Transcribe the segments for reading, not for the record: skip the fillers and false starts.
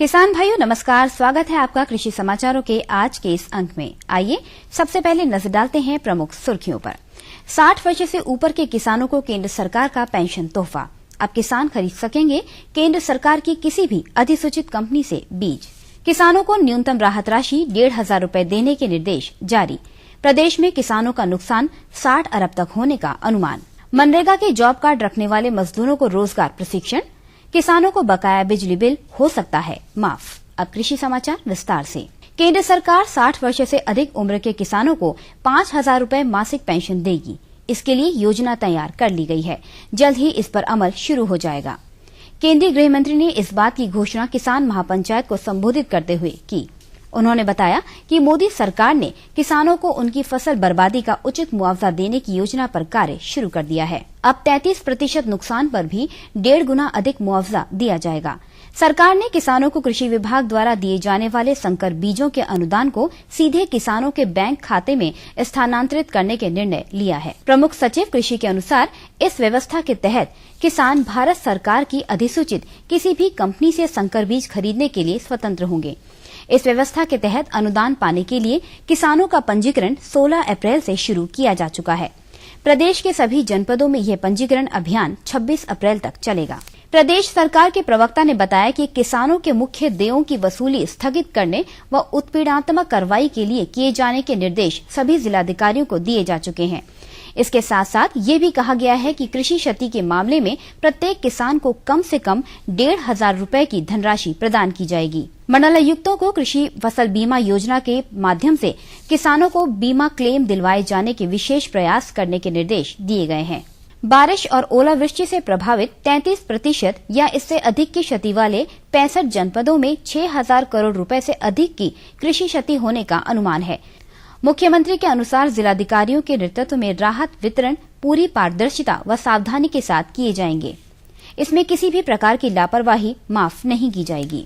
किसान भाइयों नमस्कार, स्वागत है आपका कृषि समाचारों के आज के इस अंक में। आइए सबसे पहले नजर डालते हैं प्रमुख सुर्खियों पर। 60 वर्ष से ऊपर के किसानों को केंद्र सरकार का पेंशन तोहफा। अब किसान खरीद सकेंगे केंद्र सरकार की किसी भी अधिसूचित कंपनी से बीज। किसानों को न्यूनतम राहत राशि 1,500 रूपये देने के निर्देश जारी। प्रदेश में किसानों का नुकसान 60 अरब तक होने का अनुमान। मनरेगा के जॉब कार्ड रखने वाले मजदूरों को रोजगार प्रशिक्षण। किसानों को बकाया बिजली बिल हो सकता है माफ। अब कृषि समाचार विस्तार से। केंद्र सरकार 60 वर्ष से अधिक उम्र के किसानों को 5,000 रूपये मासिक पेंशन देगी। इसके लिए योजना तैयार कर ली गई है। जल्द ही इस पर अमल शुरू हो जाएगा। केंद्रीय गृह मंत्री ने इस बात की घोषणा किसान महापंचायत को संबोधित करते हुए की। उन्होंने बताया कि मोदी सरकार ने किसानों को उनकी फसल बर्बादी का उचित मुआवजा देने की योजना पर कार्य शुरू कर दिया है। अब 33% नुकसान पर भी 1.5 गुना अधिक मुआवजा दिया जाएगा। सरकार ने किसानों को कृषि विभाग द्वारा दिए जाने वाले संकर बीजों के अनुदान को सीधे किसानों के बैंक खाते में स्थानांतरित करने के निर्णय लिया है। प्रमुख सचिव कृषि के अनुसार इस व्यवस्था के तहत किसान भारत सरकार की अधिसूचित किसी भी कंपनी से संकर बीज खरीदने के लिए स्वतंत्र होंगे। इस व्यवस्था के तहत अनुदान पाने के लिए किसानों का पंजीकरण 16 अप्रैल से शुरू किया जा चुका है। प्रदेश के सभी जनपदों में यह पंजीकरण अभियान 26 अप्रैल तक चलेगा। प्रदेश सरकार के प्रवक्ता ने बताया कि किसानों के मुख्य देयों की वसूली स्थगित करने व उत्पीड़नात्मक कार्रवाई के लिए किए जाने के निर्देश सभी जिलाधिकारियों को दिए जा चुके हैं। इसके साथ साथ ये भी कहा गया है कि कृषि क्षति के मामले में प्रत्येक किसान को कम से कम 1,500 रूपये की धनराशि प्रदान की जाएगी। मंडलायुक्तों को कृषि फसल बीमा योजना के माध्यम से किसानों को बीमा क्लेम दिलवाए जाने के विशेष प्रयास करने के निर्देश दिए गए हैं। बारिश और ओलावृष्टि से प्रभावित 33% या इससे अधिक की क्षति वाले 65 जनपदों में 6,000 करोड़ रुपए से अधिक की कृषि क्षति होने का अनुमान है। मुख्यमंत्री के अनुसार जिलाधिकारियों के नेतृत्व में राहत वितरण पूरी पारदर्शिता व सावधानी के साथ किए जाएंगे। इसमें किसी भी प्रकार की लापरवाही माफ नहीं की जाएगी।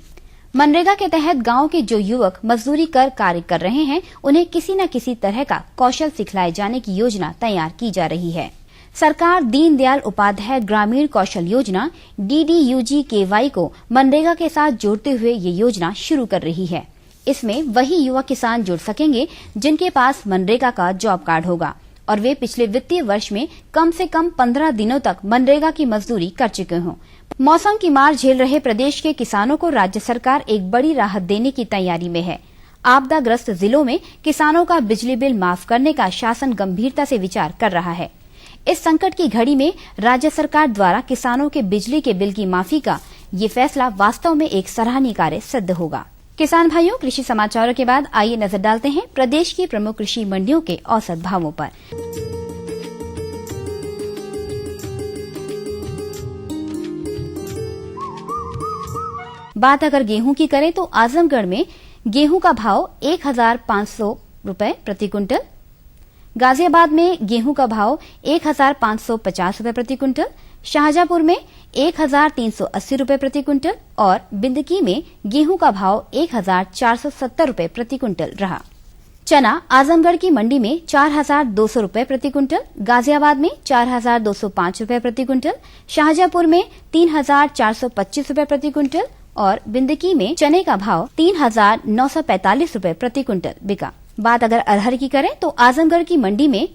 मनरेगा के तहत गांव के जो युवक मजदूरी कर कार्य कर रहे हैं, उन्हें किसी न किसी तरह का कौशल सिखलाए जाने की योजना तैयार की जा रही है। सरकार दीनदयाल उपाध्याय ग्रामीण कौशल योजना DDUGKY को मनरेगा के साथ जोड़ते हुए ये योजना शुरू कर रही है। इसमें वही युवा किसान जुड़ सकेंगे जिनके पास मनरेगा का जॉब कार्ड होगा और वे पिछले वित्तीय वर्ष में कम से कम 15 दिनों तक मनरेगा की मजदूरी कर चुके हों। मौसम की मार झेल रहे प्रदेश के किसानों को राज्य सरकार एक बड़ी राहत देने की तैयारी में है। आपदाग्रस्त जिलों में किसानों का बिजली बिल माफ करने का शासन गंभीरता से विचार कर रहा है। इस संकट की घड़ी में राज्य सरकार द्वारा किसानों के बिजली के बिल की माफी का ये फैसला वास्तव में एक सराहनीय कार्य सिद्ध होगा। किसान भाइयों, कृषि समाचारों के बाद आइए नजर डालते हैं प्रदेश की प्रमुख कृषि मंडियों के औसत भावों पर। बात अगर गेहूं की करें तो आजमगढ़ में गेहूं का भाव 1,500 रूपये प्रति क्विंटल, गाजियाबाद में गेहूं का भाव 1,550 रूपये प्रति क्विंटल, शाहजहांपुर में 1,380 रूपये प्रति क्विंटल और बिंदकी में गेहूं का भाव 1,470 रूपये प्रति क्विंटल रहा। चना आजमगढ़ की मंडी में 4,200 रूपये प्रति क्विंटल, गाजियाबाद में 4,205 रूपये प्रति क्विंटल, शाहजहांपुर में 3,425 रूपये प्रति क्विंटल और बिंदकी में चने का भाव 3,945 रूपये प्रति क्विंटल बिका। बात अगर अरहर की करें तो आजमगढ़ की मंडी में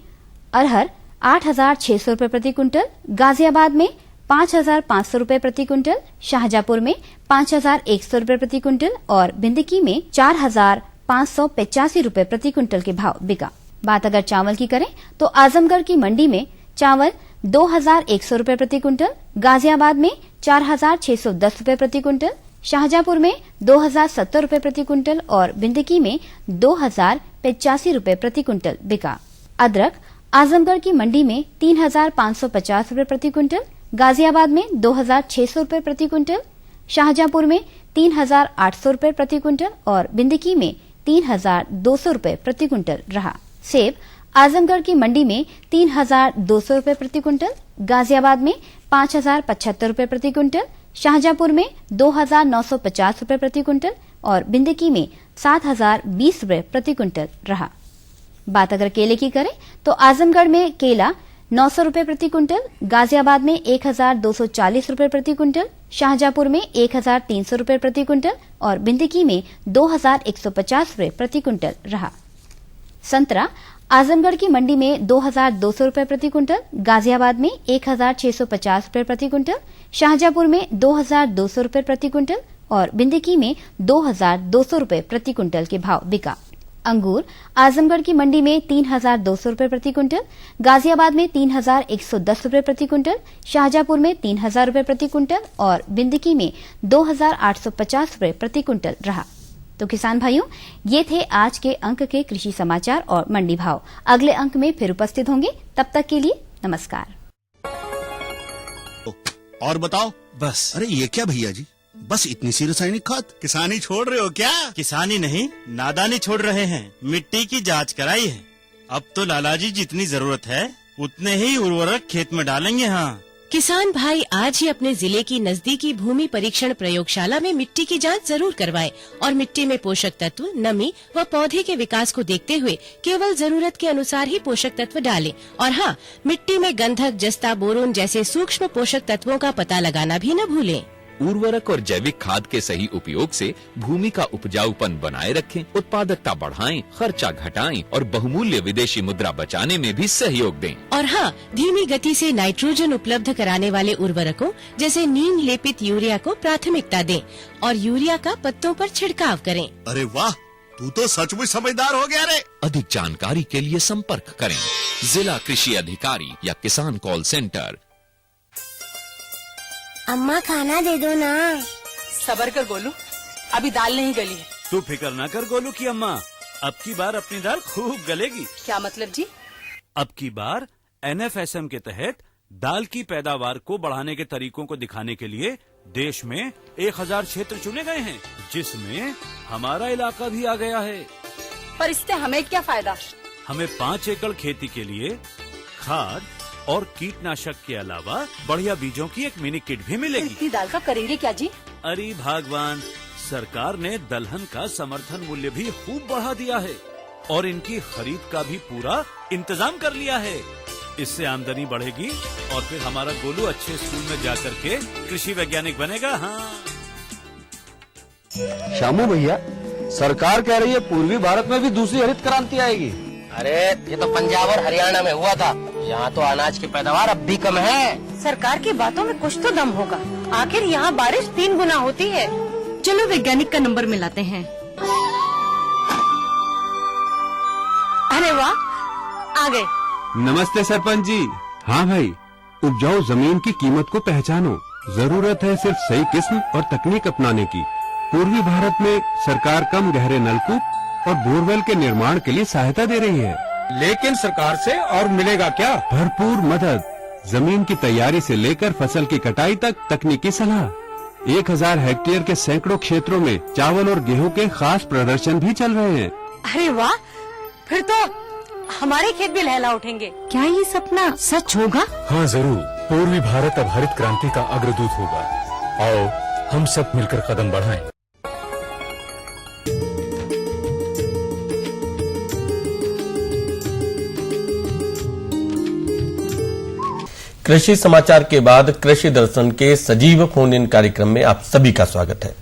अरहर 8,600 रूपये प्रति क्विंटल, गाजियाबाद में 5,500 रूपये प्रति क्विंटल, शाहजहांपुर में 5,100 रूपये प्रति क्विंटल और बिंदकी में 4,585 रूपये प्रति क्विंटल के भाव बिका। बात अगर चावल की करें तो आजमगढ़ की मंडी में चावल 2,100 रूपये प्रति क्विंटल, गाजियाबाद में 4,610 रूपये प्रति क्विंटल, शाहजहांपुर में 2,070 रूपये प्रति क्विंटल और बिंदकी में 2,085 रूपये प्रति क्विंटल बिका। अदरक आजमगढ़ की मंडी में 3,550 रूपये प्रति क्विंटल, गाजियाबाद में 2,600 रूपये प्रति क्विंटल, शाहजहांपुर में 3,800 रूपये प्रति क्विंटल और बिंदकी में 3,200 रूपये प्रति क्विंटल रहा। सेब आजमगढ़ की मंडी में 3,200 रूपये प्रति क्विंटल, गाजियाबाद में 5,075 रूपये प्रति क्विंटल, शाहजहांपुर में 2,950 रूपये प्रति क्विंटल और बिंदकी में 7,020 रूपये प्रति क्विंटल रहा। बात अगर केले की करें तो आजमगढ़ में केला 900 रुपए प्रति क्विंटल, गाजियाबाद में 1240 रुपए प्रति क्विंटल, शाहजहांपुर में 1300 रुपए प्रति क्विंटल और बिंदकी में 2150 रुपए प्रति क्विंटल रहा। संतरा आजमगढ़ की मंडी में 2200 रुपए प्रति क्विंटल, गाजियाबाद में 1650 रुपए प्रति क्विंटल, शाहजहांपुर में 2200 रुपए प्रति क्विंटल और बिंदकी में 2200 रुपए प्रति क्विंटल के भाव बिका। अंगूर आजमगढ़ की मंडी में 3200 रुपए प्रति क्विंटल, गाजियाबाद में 3110 रुपए प्रति क्विंटल, शाहजहांपुर में 3000 रुपए प्रति क्विंटल और बिंदकी में 2850 रुपए प्रति क्विंटल रहा। तो किसान भाइयों, ये थे आज के अंक के कृषि समाचार और मंडी भाव। अगले अंक में फिर उपस्थित होंगे, तब तक के लिए नमस्कार। और बताओ बस। अरे ये क्या भैया जी, बस इतनी सी रासायनिक खाद? किसानी छोड़ रहे हो क्या? किसानी नहीं, नादानी छोड़ रहे हैं। मिट्टी की जांच कराई है। अब तो लालाजी जितनी जरूरत है उतने ही उर्वरक खेत में डालेंगे। हाँ, किसान भाई आज ही अपने जिले की नजदीकी भूमि परीक्षण प्रयोगशाला में मिट्टी की जांच जरूर करवाएं और मिट्टी में पोषक तत्व, नमी व पौधे के विकास को देखते हुए केवल जरूरत के अनुसार ही पोषक तत्व डालें। और हाँ, मिट्टी में गंधक, जस्ता, बोरोन जैसे सूक्ष्म पोषक तत्वों का पता लगाना भी न भूलें। उर्वरक और जैविक खाद के सही उपयोग से भूमि का उपजाऊपन बनाए रखें, उत्पादकता बढ़ाएं, खर्चा घटाएं और बहुमूल्य विदेशी मुद्रा बचाने में भी सहयोग दें। और हाँ, धीमी गति से नाइट्रोजन उपलब्ध कराने वाले उर्वरकों जैसे नीम लेपित यूरिया को प्राथमिकता दें और यूरिया का पत्तों पर छिड़काव करें। अरे वाह, तू तो सचमुच समझदार हो गया रे। अधिक जानकारी के लिए संपर्क करें जिला कृषि अधिकारी या किसान कॉल सेंटर। अम्मा खाना दे दो ना। सबर कर गोलू, अभी दाल नहीं गली है। तू फिक्र ना कर गोलू की अम्मा, अब की बार अपनी दाल खूब गलेगी। क्या मतलब जी? अब की बार NFSM के तहत दाल की पैदावार को बढ़ाने के तरीकों को दिखाने के लिए देश में 1000 क्षेत्र चुने गए हैं, जिसमें हमारा इलाका भी आ गया है। पर इससे हमें क्या फायदा? हमें 5 एकड़ खेती के लिए खाद और कीटनाशक के अलावा बढ़िया बीजों की एक मिनी किट भी मिलेगी। इतनी दाल का करेंगे क्या जी? अरे भगवान, सरकार ने दलहन का समर्थन मूल्य भी खूब बढ़ा दिया है और इनकी खरीद का भी पूरा इंतजाम कर लिया है। इससे आमदनी बढ़ेगी और फिर हमारा गोलू अच्छे स्कूल में जाकर के कृषि वैज्ञानिक बनेगा। हाँ शामू भैया, सरकार कह रही है पूर्वी भारत में भी दूसरी हरित क्रांति आएगी। अरे ये तो पंजाब और हरियाणा में हुआ था, यहाँ तो अनाज की पैदावार अब भी कम है। सरकार की बातों में कुछ तो दम होगा, आखिर यहाँ बारिश 3 गुना होती है। चलो वैज्ञानिक का नंबर मिलाते हैं। अरे वाह, आ गए। नमस्ते सरपंच जी। हाँ भाई, उपजाऊ जमीन की कीमत को पहचानो। जरूरत है सिर्फ सही किस्म और तकनीक अपनाने की। पूर्वी भारत में सरकार कम गहरे नलकूप और बोरवेल के निर्माण के लिए सहायता दे रही है। लेकिन सरकार से और मिलेगा क्या? भरपूर मदद, जमीन की तैयारी से लेकर फसल की कटाई तक तकनीकी सलाह। 1000 हेक्टेयर के सैकड़ों क्षेत्रों में चावल और गेहूं के खास प्रदर्शन भी चल रहे हैं। अरे वाह, फिर तो हमारे खेत भी लहला उठेंगे। क्या ये सपना सच होगा? हाँ जरूर, पूर्वी भारत अब हरित क्रांति का अग्रदूत होगा। आओ हम सब मिलकर कदम बढ़ाएं। कृषि समाचार के बाद कृषि दर्शन के सजीव फोन इन कार्यक्रम में आप सभी का स्वागत है।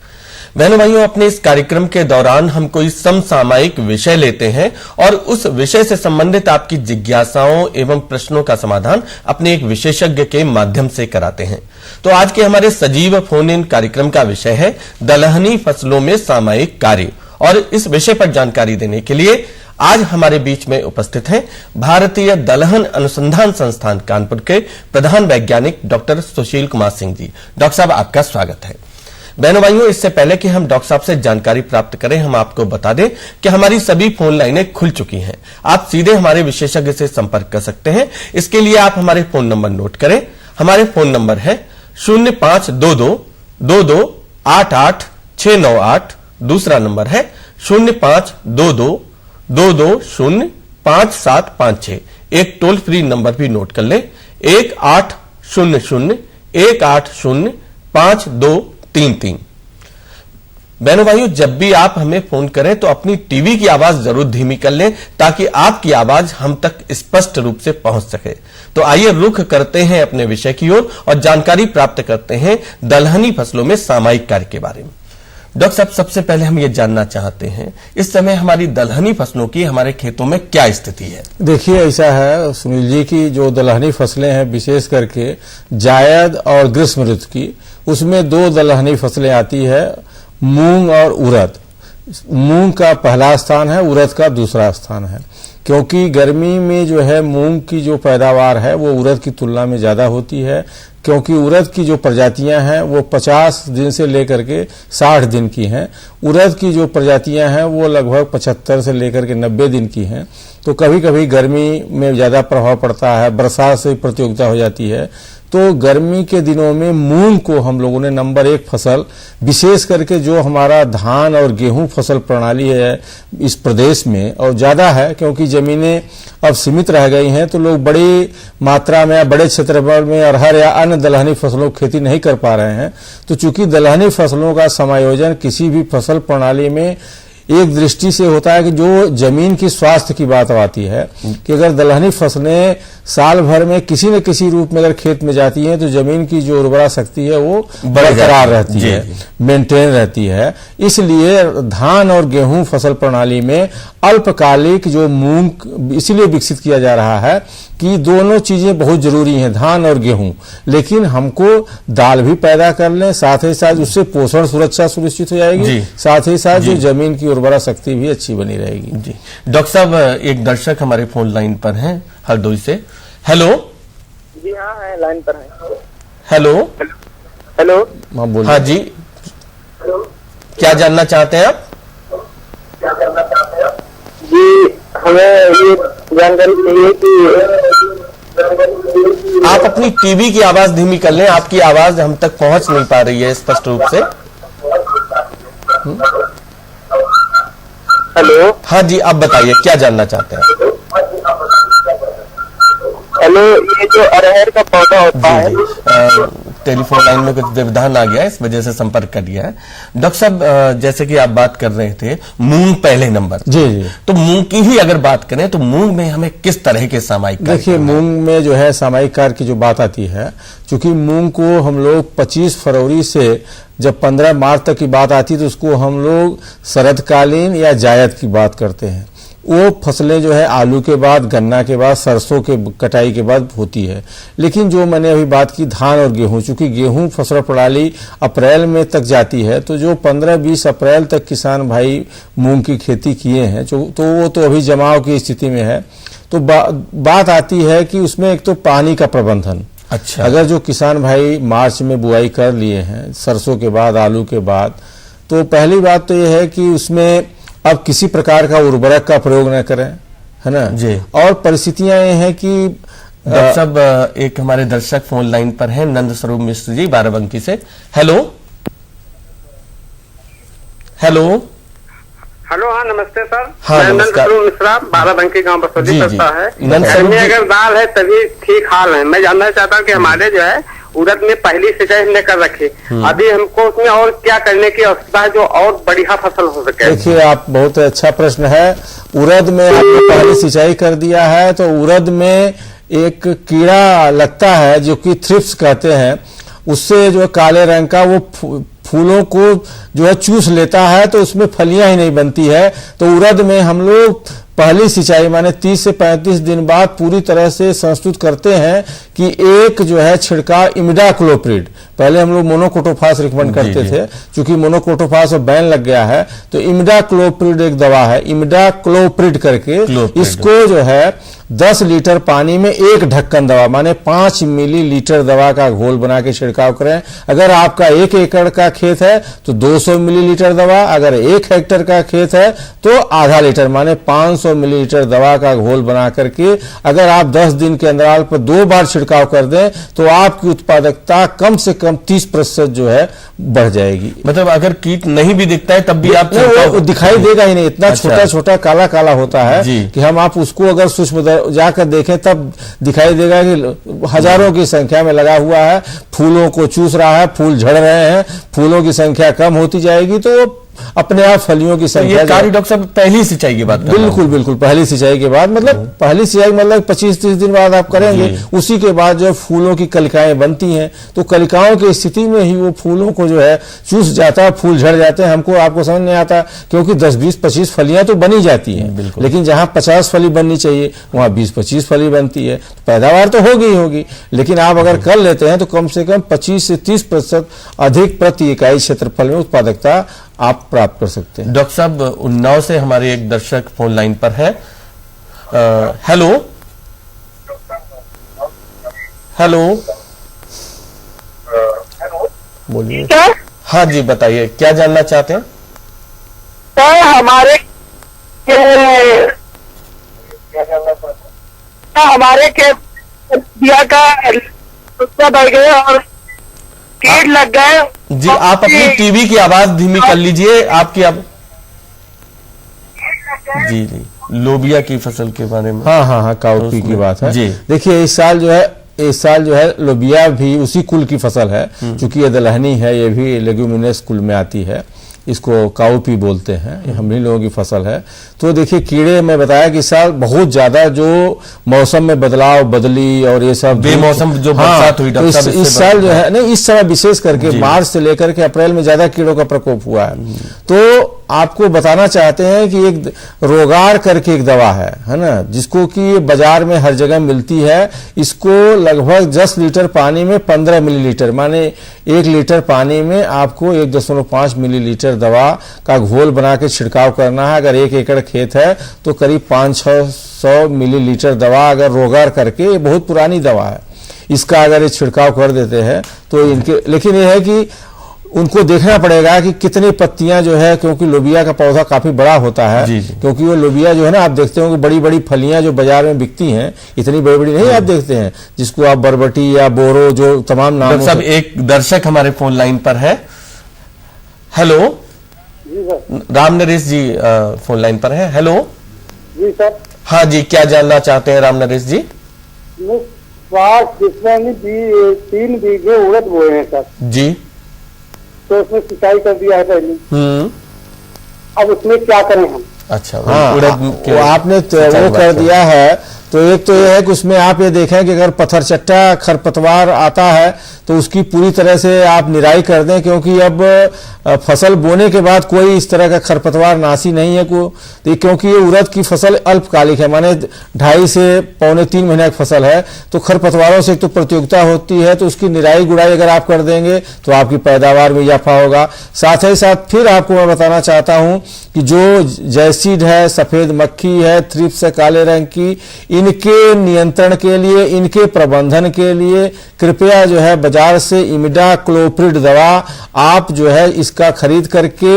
बहनों भाइयों, अपने इस कार्यक्रम के दौरान हम कोई समसामयिक विषय लेते हैं और उस विषय से संबंधित आपकी जिज्ञासाओं एवं प्रश्नों का समाधान अपने एक विशेषज्ञ के माध्यम से कराते हैं। तो आज के हमारे सजीव फोन इन कार्यक्रम का विषय है दलहनी फसलों में सामयिक कार्य, और इस विषय पर जानकारी देने के लिए आज हमारे बीच में उपस्थित हैं भारतीय दलहन अनुसंधान संस्थान कानपुर के प्रधान वैज्ञानिक डॉक्टर सुशील कुमार सिंह जी। डॉक्टर साहब, आपका स्वागत है। बहनों भाइयों, इससे पहले कि हम डॉक्टर साहब से जानकारी प्राप्त करें, हम आपको बता दें कि हमारी सभी फोन लाइनें खुल चुकी हैं। आप सीधे हमारे विशेषज्ञ से संपर्क कर सकते हैं। इसके लिए आप हमारे फोन नंबर नोट करें। हमारे फोन नंबर है 0522-22-88-698। दूसरा नंबर है 0522-22-5756। एक टोल फ्री नंबर भी नोट कर लें, 1800-180-5233। बहनों भाइयों, जब भी आप हमें फोन करें तो अपनी टीवी की आवाज जरूर धीमी कर लें ताकि आपकी आवाज हम तक स्पष्ट रूप से पहुंच सके। तो आइए रुख करते हैं अपने विषय की ओर और जानकारी प्राप्त करते हैं दलहनी फसलों में सामयिक कार्य के बारे में। डॉक्टर साहब, सबसे पहले हम ये जानना चाहते हैं इस समय हमारी दलहनी फसलों की हमारे खेतों में क्या स्थिति है? देखिए, ऐसा है सुनील जी की जो दलहनी फसलें हैं, विशेष करके जायद और ग्रीष्म ऋतु की, उसमें दो दलहनी फसलें आती है, मूंग और उड़द। मूंग का पहला स्थान है, उड़द का दूसरा स्थान है, क्योंकि गर्मी में जो है मूंग की जो पैदावार है वो उड़द की तुलना में ज्यादा होती है, क्योंकि उड़द की जो प्रजातियां हैं वो 50 दिन से लेकर के 60 दिन की हैं। उड़द की जो प्रजातियां हैं वो लगभग 75 से लेकर के 90 दिन की हैं। तो कभी कभी गर्मी में ज्यादा प्रभाव पड़ता है, बरसात से प्रतियोगिता हो जाती है। तो गर्मी के दिनों में मूंग को हम लोगों ने नंबर 1 फसल, विशेष करके जो हमारा धान और गेहूं फसल प्रणाली है इस प्रदेश में, और ज्यादा है क्योंकि जमीनें अब सीमित रह गई हैं, तो लोग बड़ी मात्रा में या बड़े क्षेत्रफल में अरहर या अन्य दलहनी फसलों की खेती नहीं कर पा रहे हैं। तो चूंकि दलहनी फसलों का समायोजन किसी भी फसल प्रणाली में एक दृष्टि से होता है कि जो जमीन की स्वास्थ्य की बात आती है कि अगर दलहनी फसलें साल भर में किसी न किसी रूप में अगर खेत में जाती हैं तो जमीन की जो उर्वरा शक्ति है वो बरकरार रहती है, मेंटेन रहती है। इसलिए धान और गेहूं फसल प्रणाली में अल्पकालिक जो मूंग इसलिए विकसित किया जा रहा है कि दोनों चीजें बहुत जरूरी हैं, धान और गेहूं, लेकिन हमको दाल भी पैदा कर लें, साथ ही साथ उससे पोषण सुरक्षा सुनिश्चित हो जाएगी, साथ ही साथ जो जमीन की उर्वरा शक्ति भी अच्छी बनी रहेगी। जी डॉक्टर साहब, एक दर्शक हमारे फोन लाइन पर हैं हरदोई से। हेलो। जी हाँ, है लाइन पर है। Hello hello. हाँ बोलिए। हाँ जी, क्या जानना चाहते हैं आप? जी हमें ये जानकारी चाहिए कि आप अपनी टीवी की आवाज धीमी कर लें, आपकी आवाज हम तक पहुंच नहीं पा रही है स्पष्ट रूप से। हेलो। हाँ जी, आप बताइए क्या जानना चाहते हैं? हेलो, ये जो अरहर का पौधा होता है, टेलीफोन लाइन में कुछ व्यवधान आ गया है, इस वजह से संपर्क कर दिया है। डॉक्टर साहब, जैसे कि आप बात कर रहे थे मूंग पहले नंबर, जी जी, तो मूंग की ही अगर बात करें तो मूंग में हमें किस तरह के सामयिक? देखिए, मूंग में जो है सामयिक कार्य की जो बात आती है, चूंकि मूंग को हम लोग 25 फरवरी से जब 15 मार्च तक की बात आती है तो उसको हम लोग शरदकालीन या जायद की बात करते हैं। वो फसलें जो है आलू के बाद, गन्ना के बाद, सरसों के कटाई के बाद होती है। लेकिन जो मैंने अभी बात की धान और गेहूं, चूंकि गेहूं फसल प्रणाली अप्रैल में तक जाती है, तो जो 15-20 अप्रैल तक किसान भाई मूंग की खेती किए हैं तो वो तो अभी जमाव की स्थिति में है। तो बात आती है कि उसमें एक तो पानी का प्रबंधन। अच्छा, अगर जो किसान भाई मार्च में बुआई कर लिए हैं सरसों के बाद, आलू के बाद, तो पहली बात तो यह है कि उसमें अब किसी प्रकार का उर्वरक का प्रयोग न करें, है ना जी। और परिस्थितियां ये हैं कि डॉक्टर साहब, एक हमारे दर्शक फोन लाइन पर हैं, नंद स्वरूप मिश्र जी बाराबंकी से। हेलो। हेलो। हेलो। हाँ नमस्ते सर। हाँ नमस्कार। मिश्रा, बाराबंकी गांव बसोली पड़ता है। जी अगर दाल है तभी ठीक हाल है। मैं जानना चाहता हूँ कि हमारे जो है उड़द में पहली सिंचाई हमने कर रखी, अभी हमको उसमें और क्या करने की आवश्यकता है जो और बढ़िया फसल हो सके? देखिए, आप बहुत अच्छा प्रश्न है। उड़द में आपने पहली सिंचाई कर दिया है तो उड़द में एक कीड़ा लगता है जो कि थ्रिप्स कहते हैं, उससे जो काले रंग का वो फूलों को जो है चूस लेता है, तो उसमें फलियां ही नहीं बनती है। तो उड़द में हम लोग पहली सिंचाई माने 30 से 35 दिन बाद पूरी तरह से संस्तुत करते हैं कि एक जो है छिड़काव इमिडाक्लोप्रिड, पहले हम लोग मोनोकोटोफास रिकमेंड करते थे, चूंकि मोनोकोटोफास और बैन लग गया है तो इमिडाक्लोप्रिड एक दवा है, इमिडाक्लोप्रिड करके इसको जो है 10 लीटर पानी में एक ढक्कन दवा माने 5 मिलीलीटर दवा का घोल बना के छिड़काव करें। अगर आपका 1 एकड़ का खेत है तो 200 मिलीलीटर दवा, अगर 1 हेक्टेयर का खेत है तो आधा लीटर माने 500 मिलीलीटर दवा का घोल बना करके अगर आप 10 दिन के अंतराल पर 2 बार छिड़काव कर दें तो आपकी उत्पादकता कम से कम 30% जो है बढ़ जाएगी। मतलब अगर कीट नहीं भी दिखता है तब भी आप वो दिखाई देगा ही नहीं, इतना छोटा छोटा काला काला होता है कि हम आप उसको अगर सूक्ष्म जाकर देखें तब दिखाई देगा कि हजारों की संख्या में लगा हुआ है, फूलों को चूस रहा है, फूल झड़ रहे हैं, फूलों की संख्या कम होती जाएगी तो अपने आप फलियों की संख्या। कार्य डॉक्टर साहब पहली सिंचाई के बाद? बिल्कुल बिल्कुल, पहली सिंचाई के बाद, मतलब पहली सिंचाई मतलब 25-30 दिन बाद आप करेंगे। उसी के बाद जो फूलों की कलिकाएं बनती हैं, तो कलिकाओं की स्थिति में ही वो फूलों को जो है चूस जाता है, फूल झड़ जाते हैं। हमको आपको समझ नहीं आता, क्योंकि 10, 20, 25 फलियां तो बनी जाती हैं, लेकिन जहां 50 फली बननी चाहिए वहां 20-25 फली बनती है। तो पैदावार तो होगी ही होगी, लेकिन आप अगर कर लेते हैं तो कम से कम 25 से 30% अधिक प्रति इकाई क्षेत्रफल में उत्पादकता आप प्राप्त कर सकते हैं। डॉक्टर साहब, उन्नाव से हमारे एक दर्शक फोन लाइन पर है। हेलो हेलो, बोलिए। हाँ जी, बताइए क्या जानना चाहते हैं? सर हमारे दिया का बढ़ गए और कीट लग गए जी। आप अपनी टीवी की आवाज धीमी कर लीजिए। आपकी जी जी, लोबिया की फसल के बारे में। हाँ, काउपी की बात है जी। देखिए इस साल जो है लोबिया भी उसी कुल की फसल है, चूंकि ये दलहनी है, ये भी लेग्यूमिनस कुल में आती है, इसको काउपी बोलते हैं, ये हम ही लोगों की फसल है। तो देखिए कीड़े, मैं बताया कि इस साल बहुत ज्यादा जो मौसम में बदलाव, बदली और ये सब बेमौसम जो बरसात हुई, तो इस साल जो है नहीं, इस समय विशेष करके मार्च से लेकर के अप्रैल में ज्यादा कीड़ों का प्रकोप हुआ है। तो आपको बताना चाहते हैं कि एक रोगार करके एक दवा है ना, जिसको कि बाजार में हर जगह मिलती है। इसको लगभग 10 लीटर पानी में 15 मिलीलीटर, माने 1 लीटर पानी में आपको 1.5 मिलीलीटर दवा का घोल बना के छिड़काव करना है। अगर 1 एकड़ खेत है तो करीब 500-600 मिलीलीटर दवा अगर रोगार करके, ये बहुत पुरानी दवा है, इसका अगर ये छिड़काव कर देते हैं तो इनके, लेकिन ये है कि उनको देखना पड़ेगा कि कितनी पत्तियां जो है, क्योंकि लोबिया का पौधा काफी बड़ा होता है जी। क्योंकि वो लोबिया जो है ना, आप देखते हो कि बड़ी बड़ी फलियां जो बाजार में बिकती हैं, इतनी बड़ी बड़ी नहीं आप देखते हैं, जिसको आप बरबटी या बोरो जो तमाम नाम। सब एक दर्शक हमारे फोन लाइन पर है। हेलो राम नरेश जी फोन लाइन पर है। हेलो जी सर। हाँ जी, क्या जानना चाहते हैं राम नरेश जी? 3 बीघे उड़द बोए हैं सर जी, तो उसमें सिंचाई कर दिया है पहले, अब उसमें क्या करें हम? अच्छा, वो आपने वो कर दिया है, तो एक तो ये है कि उसमें आप ये देखें कि अगर पत्थरचट्टा खरपतवार आता है तो उसकी पूरी तरह से आप निराई कर दें, क्योंकि अब फसल बोने के बाद कोई इस तरह का खरपतवार नासी नहीं है क्योंकि ये उड़द की फसल अल्पकालिक है, माने 2.5 से पौने 3 महीने की फसल है। तो खरपतवारों से एक तो प्रतियोगिता होती है, तो उसकी निराई गुड़ाई अगर आप कर देंगे तो आपकी पैदावार में इजाफा होगा। साथ ही साथ फिर आपको मैं बताना चाहता हूं कि जो जैसीड है, सफेद मक्खी है, थ्रिप्स है काले रंग की, इनके नियंत्रण के लिए, इनके प्रबंधन के लिए कृपया जो है बाजार से इमिडाक्लोप्रिड दवा आप जो है इसका खरीद करके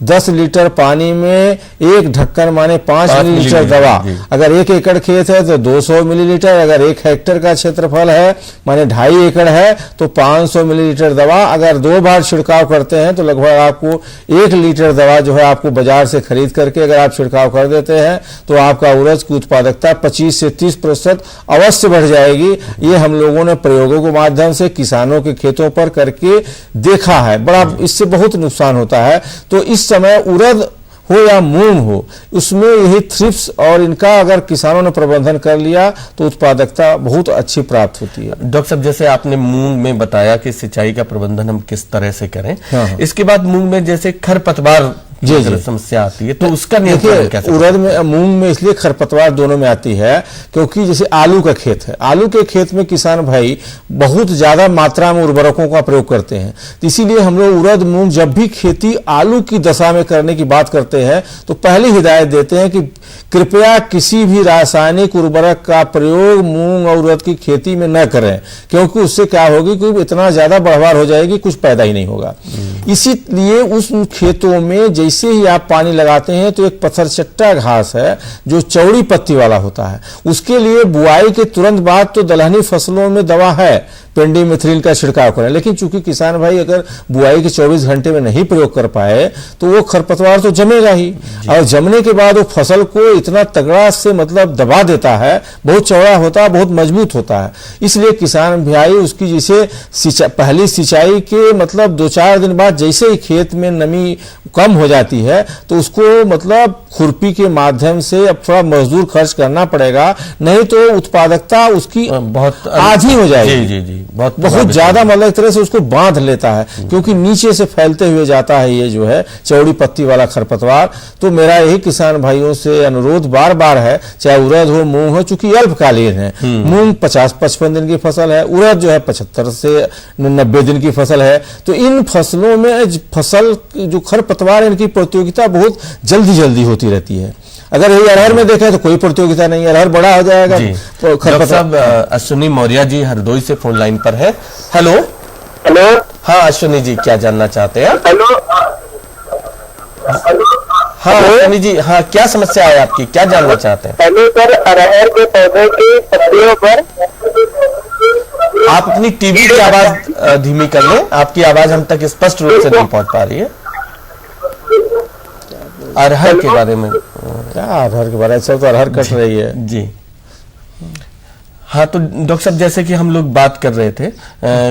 10 लीटर पानी में 1 ढक्कन माने 5 मिलीलीटर दवा, अगर 1 एकड़ खेत है तो 200 मिलीलीटर, अगर 1 हेक्टेयर का क्षेत्रफल है माने 2.5 एकड़ है तो 500 मिलीलीटर दवा, अगर 2 बार छिड़काव करते हैं तो लगभग आपको 1 लीटर दवा जो है आपको बाजार से खरीद करके अगर आप छिड़काव कर देते हैं तो आपका उड़द की उत्पादकता 25 से 30% अवश्य बढ़ जाएगी। ये हम लोगों ने प्रयोगों के माध्यम से किसानों के खेतों पर करके देखा है, बड़ा इससे बहुत नुकसान होता है। तो इस समय उड़द हो या मूंग हो, उसमें यही थ्रिप्स और इनका अगर किसानों ने प्रबंधन कर लिया तो उत्पादकता बहुत अच्छी प्राप्त होती है। डॉक्टर साहब, जैसे आपने मूंग में बताया कि सिंचाई का प्रबंधन हम किस तरह से करें, इसके बाद मूंग में जैसे खरपतवार समस्या आती है तो उसका नियंत्रण कैसे? उड़द में, मूंग में इसलिए खरपतवार दोनों में आती है क्योंकि जैसे आलू का खेत है, आलू के खेत में किसान भाई बहुत ज्यादा मात्रा में उर्वरकों का प्रयोग करते हैं, तो इसीलिए हम लोग उड़द मूंग जब भी खेती आलू की दशा में करने की बात करते हैं तो पहली हिदायत देते हैं कि कृपया किसी भी रासायनिक उर्वरक का प्रयोग मूंग और उड़द की खेती में न करें, क्योंकि उससे क्या होगी कि इतना ज्यादा बढ़वार हो जाएगी, कुछ पैदा ही नहीं होगा। इसीलिए उस खेतों में जैसे ही आप पानी लगाते हैं तो एक पत्थरचट्टा घास है जो चौड़ी पत्ती वाला होता है, उसके लिए बुआई के तुरंत बाद तो दलहनी फसलों में दवा है, पेंडिमेथ्रिन का छिड़काव करें। लेकिन चूंकि किसान भाई अगर बुआई के 24 घंटे में नहीं प्रयोग कर पाए तो वो खरपतवार तो जमेगा ही, और जमने के बाद वो फसल को इतना तगड़ा से मतलब दबा देता है, बहुत चौड़ा होता है, बहुत मजबूत होता है। इसलिए किसान भाई उसकी जैसे पहली सिंचाई के मतलब 2-4 दिन बाद जैसे ही खेत में नमी कम हो जाती है तो उसको मतलब खुरपी के माध्यम से अब थोड़ा मजदूर खर्च करना पड़ेगा, नहीं तो उत्पादकता उसकी बहुत आधी हो जाएगी। जी जी बहुत ज्यादा मतलब एक तरह से उसको बांध लेता है, क्योंकि नीचे से फैलते हुए जाता है ये जो है चौड़ी पत्ती वाला खरपतवार। तो मेरा यही किसान भाइयों से अनुरोध बार बार है, चाहे उड़द हो मूंग हो, चूंकि अल्पकालीन है, मूंग 50-55 दिन की फसल है, उड़द जो है 75 से 90 दिन की फसल है। तो इन फसलों में फसल जो खरपतवार इनकी प्रतियोगिता बहुत जल्दी जल्दी होती रहती है। अगर यही अरहर में देखें तो कोई प्रतियोगिता नहीं है, अरहर बड़ा हो जाएगा। डॉक्टर साहब अश्विनी मौर्य जी हरदोई से फोन लाइन पर है। Hello hello. हाँ अश्विनी जी, क्या जानना चाहते हैं? हेलो। हाँ अश्विनी जी, हाँ क्या समस्या है आपकी, क्या जानना चाहते हैं? हेलो सर, अरहर के पौधे की पत्तियों पर आप अपनी टीवी की आवाज धीमी कर लें, आपकी आवाज हम तक स्पष्ट रूप से नहीं पहुंच पा रही है। अरहर के बारे में क्या, अरहर के बारे में सब तो अरहर कट रही है जी। हाँ तो डॉक्टर साहब जैसे कि हम लोग बात कर रहे थे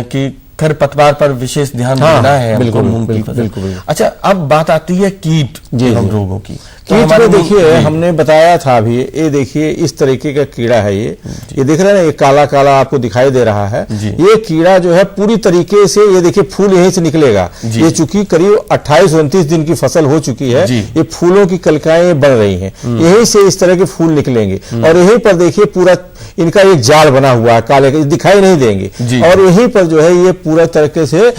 कि खरपतवार पर विशेष ध्यान देना है। बिल्कुल। अच्छा, अब बात आती है कीट एवं रोगों की। कीट में देखिए हमने बताया था अभी, ये देखिए इस तरीके का कीड़ा है, ये देख रहे हैं ना, ये काला काला आपको दिखाई दे रहा है। ये कीड़ा जो है पूरी तरीके से, ये देखिए फूल यहीं से निकलेगा। ये चूंकि करीब 28-29 दिन की फसल हो चुकी है, ये फूलों की कलिकाएं बन रही हैं, यहीं से इस तरह के फूल निकलेंगे। और यहीं पर देखिए पूरा इनका एक जाल बना हुआ है, काले दिखाई नहीं देंगे, और यहीं पर जो है ये पूरा तरीके से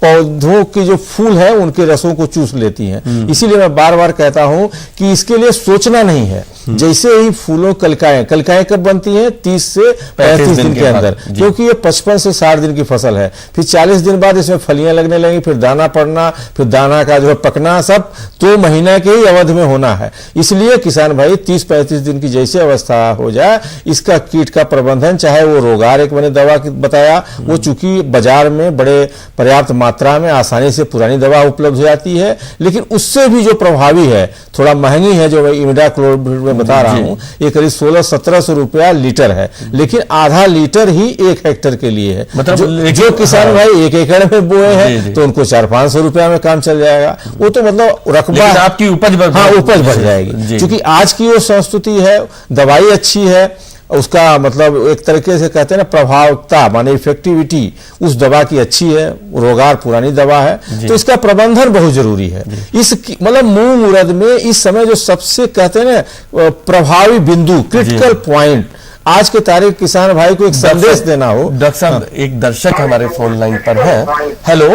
पौधों के जो फूल है उनके रसों को चूस लेती हैं। इसीलिए मैं बार बार कहता हूं कि इसके लिए सोचना नहीं है। जैसे ही फूलों कलिकाएं कब बनती हैं? 30 से 35 दिन के अंदर, क्योंकि ये 55 से 60 दिन की फसल है। फिर 40 दिन बाद इसमें फलियां लगने लगेंगी, फिर दाना पड़ना, फिर दाना का जो है पकना, सब 2 महीने के ही अवधि में होना है। इसलिए किसान भाई 30-35 दिन की जैसे अवस्था हो जाए, इसका कीट का प्रबंधन, चाहे वो रोगार एक मैंने दवा बताया, वो चूंकि बाजार में बड़े पर्याप्त मात्रा में आसानी से पुरानी दवा उपलब्ध हो जाती है, लेकिन उससे भी जो प्रभावी है, थोड़ा महंगी है, जो मैं इमिडाक्लोप्रिड में बता रहा हूं, ये करीब 1600-1700 रुपया लीटर है, लेकिन आधा लीटर ही 1 हेक्टेयर के लिए है। मतलब जो किसान भाई 1 एकड़ में बोए हैं तो उनको 400-500 रुपया में काम चल जाएगा। वो तो मतलब रकबा आपकी उपज बढ़ जाएगी, क्योंकि आज की वो संस्कृति है, दवाई अच्छी है, उसका मतलब एक तरीके से कहते हैं ना, प्रभावता माने इफेक्टिविटी उस दवा की अच्छी है, रोगार पुरानी दवा है, तो इसका प्रबंधन बहुत जरूरी है। इस मतलब मूंग उड़द में इस समय जो सबसे कहते हैं ना प्रभावी बिंदु, क्रिटिकल पॉइंट, आज के तारीख किसान भाई को एक संदेश देना हो। डॉक्टर साहब एक दर्शक हमारे फोन लाइन पर है। Hello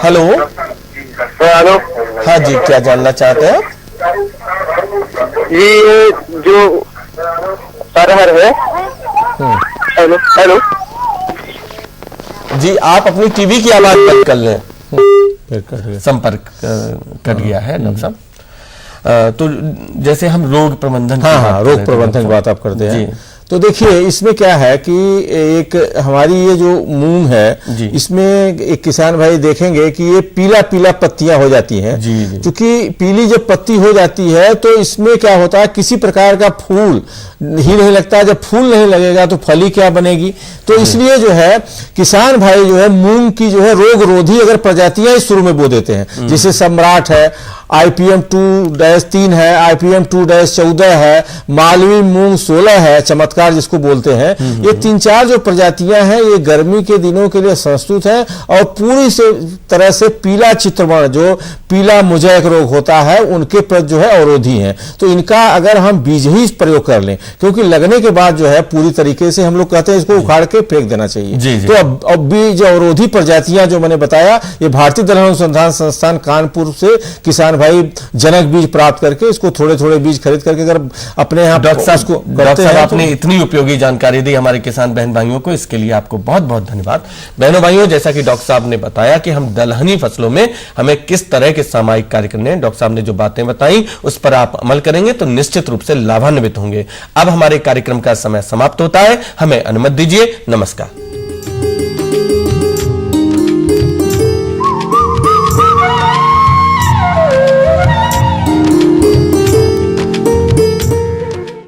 hello. हाँ जी, क्या जानना चाहते हैं? ये जो अरहर है। हेलो जी, आप अपनी टीवी की आवाज बंद कर लें, संपर्क कट गया है डॉक्टर साहब। तो जैसे हम रोग प्रबंधन रोग प्रबंधन की बात आप करते हैं, तो देखिए इसमें क्या है कि एक हमारी ये जो मूंग है, इसमें एक किसान भाई देखेंगे कि ये पीला पीला पत्तियां हो जाती हैं। क्योंकि पीली जब पत्ती हो जाती है तो इसमें क्या होता है, किसी प्रकार का फूल ही नहीं लगता। जब फूल नहीं लगेगा तो फली क्या बनेगी? तो इसलिए जो है किसान भाई जो है मूंग की जो है रोग रोधी अगर प्रजातियां शुरू में बो देते हैं, जैसे सम्राट है, IPM 2-3 है, IPM 2-14 है, मालवी मूंग 16 है, चमत्कार जिसको बोलते हैं, ये 3-4 जो प्रजातियां हैं ये गर्मी के दिनों के लिए संस्तुत है और पूरी से तरह से पीला चित्रवर्ण, जो पीला मोज़ेक रोग होता है, उनके प्रति जो है अवरोधी हैं। तो इनका अगर हम बीज ही प्रयोग कर लें, क्योंकि लगने के बाद जो है पूरी तरीके से हम लोग कहते हैं इसको उखाड़ के फेंक देना चाहिए। तो अब भी जो अवरोधी प्रजातियां जो मैंने बताया, ये भारतीय दलहन अनुसंधान संस्थान कानपुर से किसान भाई जनक बीज प्राप्त करके इसको थोड़े थोड़े बीज खरीद करके अगर अपने यहाँ डॉक्टर साहब आपने इतनी उपयोगी जानकारी दी हमारे किसान बहन भाइयों को, इसके लिए आपको बहुत बहुत धन्यवाद। बहनों भाइयों, जैसा कि डॉक्टर साहब ने बताया कि हम दलहनी फसलों में हमें किस तरह के सामयिक कार्य करने हैं, डॉक्टर साहब ने जो बातें बताई उस पर आप अमल करेंगे तो निश्चित रूप से लाभान्वित होंगे। अब हमारे कार्यक्रम का समय समाप्त होता है, हमें अनुमति दीजिए। नमस्कार।